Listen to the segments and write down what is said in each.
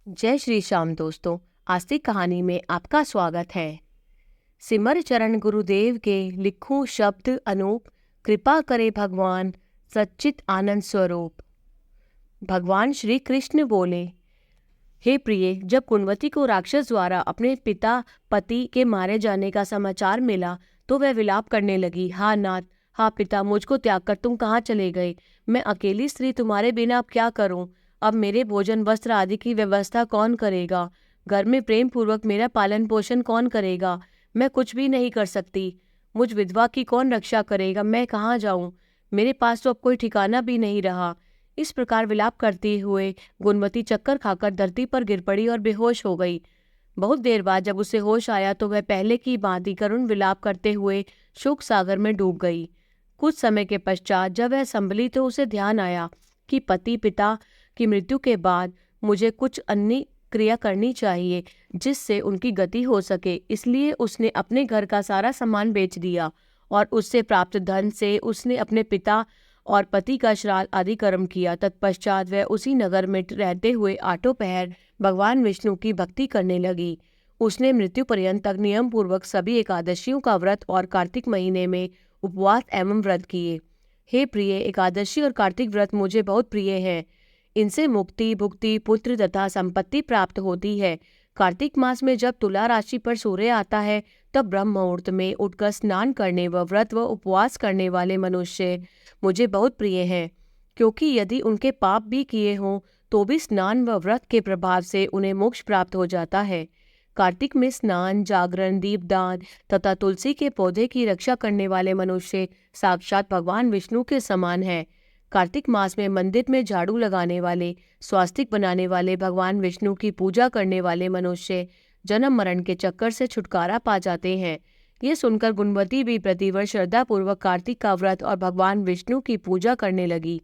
जय श्री श्याम दोस्तों, आज की कहानी में आपका स्वागत है। सिमर चरण गुरुदेव के लिखूं शब्द अनूप, कृपा करे भगवान सच्चित आनंद स्वरूप। भगवान श्री कृष्ण बोले, हे प्रिय, जब कुंवती को राक्षस द्वारा अपने पिता पति के मारे जाने का समाचार मिला तो वह विलाप करने लगी। हा नाथ, हा पिता, मुझको त्याग कर तुम कहाँ चले गए? मैं अकेली स्त्री तुम्हारे बिना अब क्या करूं? अब मेरे भोजन वस्त्र आदि की व्यवस्था कौन करेगा? घर में प्रेम पूर्वक मेरा पालन पोषण कौन करेगा? मैं कुछ भी नहीं कर सकती। मुझ विधवा की कौन रक्षा करेगा? मैं कहाँ जाऊं? मेरे पास तो अब कोई ठिकाना भी नहीं रहा। इस प्रकार विलाप करते हुए गुणवती चक्कर खाकर धरती पर गिर पड़ी और बेहोश हो गई। बहुत देर बाद जब उसे होश आया तो वह पहले की भांति करुण विलाप करते हुए शोक सागर में डूब गई। कुछ समय के पश्चात जब वह संभली तो उसे ध्यान आया कि पति पिता की मृत्यु के बाद मुझे कुछ अन्य क्रिया करनी चाहिए जिससे उनकी गति हो सके। इसलिए उसने अपने घर का सारा सामान बेच दिया और उससे प्राप्त धन से उसने अपने पिता और पति का श्राद्ध आदि कर्म किया। तत्पश्चात वह उसी नगर में रहते हुए आठों पहर भगवान विष्णु की भक्ति करने लगी। उसने मृत्यु पर्यंत तक नियम पूर्वक सभी एकादशियों का व्रत और कार्तिक महीने में उपवास एवं व्रत किए। हे प्रिय, एकादशी और कार्तिक व्रत मुझे बहुत प्रिय है। इनसे मुक्ति, भुक्ति, पुत्र तथा संपत्ति प्राप्त होती है। कार्तिक मास में जब तुला राशि पर सूर्य आता है तब ब्रह्म मुहूर्त में उठकर स्नान करने व व्रत व उपवास करने वाले मनुष्य मुझे बहुत प्रिय हैं, क्योंकि यदि उनके पाप भी किए हों तो भी स्नान व व्रत के प्रभाव से उन्हें मोक्ष प्राप्त हो जाता है। कार्तिक में स्नान, जागरण, दीपदान तथा तुलसी के पौधे की रक्षा करने वाले मनुष्य साक्षात भगवान विष्णु के समान है। कार्तिक मास में मंदिर में झाड़ू लगाने वाले, स्वास्तिक बनाने वाले, भगवान विष्णु की पूजा करने वाले मनुष्य जन्म मरण के चक्कर से छुटकारा पा जाते हैं। ये सुनकर गुणवती भी प्रतिवर्ष श्रद्धापूर्वक कार्तिक का व्रत और भगवान विष्णु की पूजा करने लगी।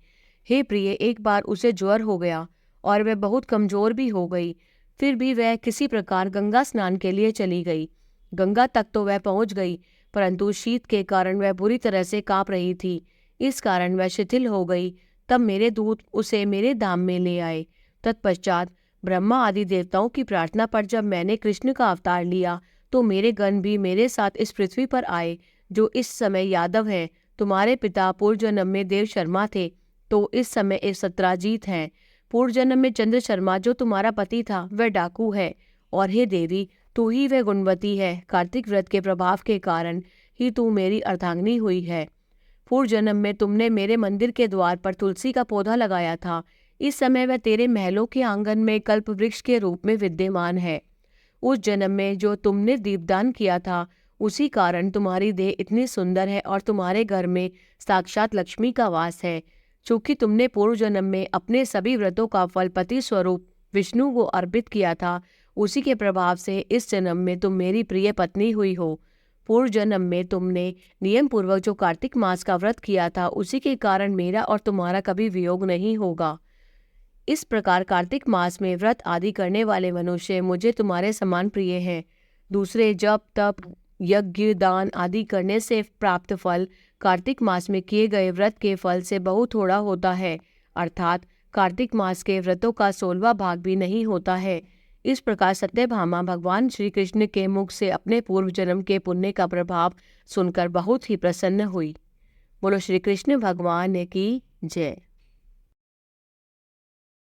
हे प्रिय, एक बार उसे ज्वर हो गया और वह बहुत कमजोर भी हो गई। फिर भी वह किसी प्रकार गंगा स्नान के लिए चली गई। गंगा तक तो वह पहुंच गई, परंतु शीत के कारण वह बुरी तरह से कांप रही थी। इस कारण वह शिथिल हो गई। तब मेरे दूत उसे मेरे धाम में ले आए। तत्पश्चात ब्रह्मा आदि देवताओं की प्रार्थना पर जब मैंने कृष्ण का अवतार लिया तो मेरे गण भी मेरे साथ इस पृथ्वी पर आए, जो इस समय यादव हैं। तुम्हारे पिता पूर्व जन्म में देव शर्मा थे, तो इस समय एक सत्राजीत हैं। पूर्व जन्म में चंद्र शर्मा जो तुम्हारा पति था वह डाकू है। और हे देवी, तू ही वह गुणवती है। कार्तिक व्रत के प्रभाव के कारण ही तू मेरी अर्धांगिनी हुई है। पूर्व जन्म में तुमने मेरे मंदिर के द्वार पर तुलसी का पौधा लगाया था। इस समय वह तेरे महलों के आंगन में कल्प वृक्ष के रूप में विद्यमान है। उस जन्म में जो तुमने दीपदान किया था उसी कारण तुम्हारी देह इतनी सुंदर है और तुम्हारे घर में साक्षात लक्ष्मी का वास है। चूंकि तुमने पूर्व जन्म में अपने सभी व्रतों का फल पति स्वरूप विष्णु को अर्पित किया था, उसी के प्रभाव से इस जन्म में तुम मेरी प्रिय पत्नी हुई हो। पूर्व जन्म में तुमने नियम पूर्वक जो कार्तिक मास का व्रत किया था उसी के कारण मेरा और तुम्हारा कभी वियोग नहीं होगा। इस प्रकार कार्तिक मास में व्रत आदि करने वाले मनुष्य मुझे तुम्हारे समान प्रिय हैं। दूसरे जप तप यज्ञ दान आदि करने से प्राप्त फल कार्तिक मास में किए गए व्रत के फल से बहुत थोड़ा होता है, अर्थात कार्तिक मास के व्रतों का 16वां भाग भी नहीं होता है। इस प्रकार सत्यभामा भगवान श्री कृष्ण के मुख से अपने पूर्व जन्म के पुण्य का प्रभाव सुनकर बहुत ही प्रसन्न हुई। बोलो श्री कृष्ण भगवान की जय।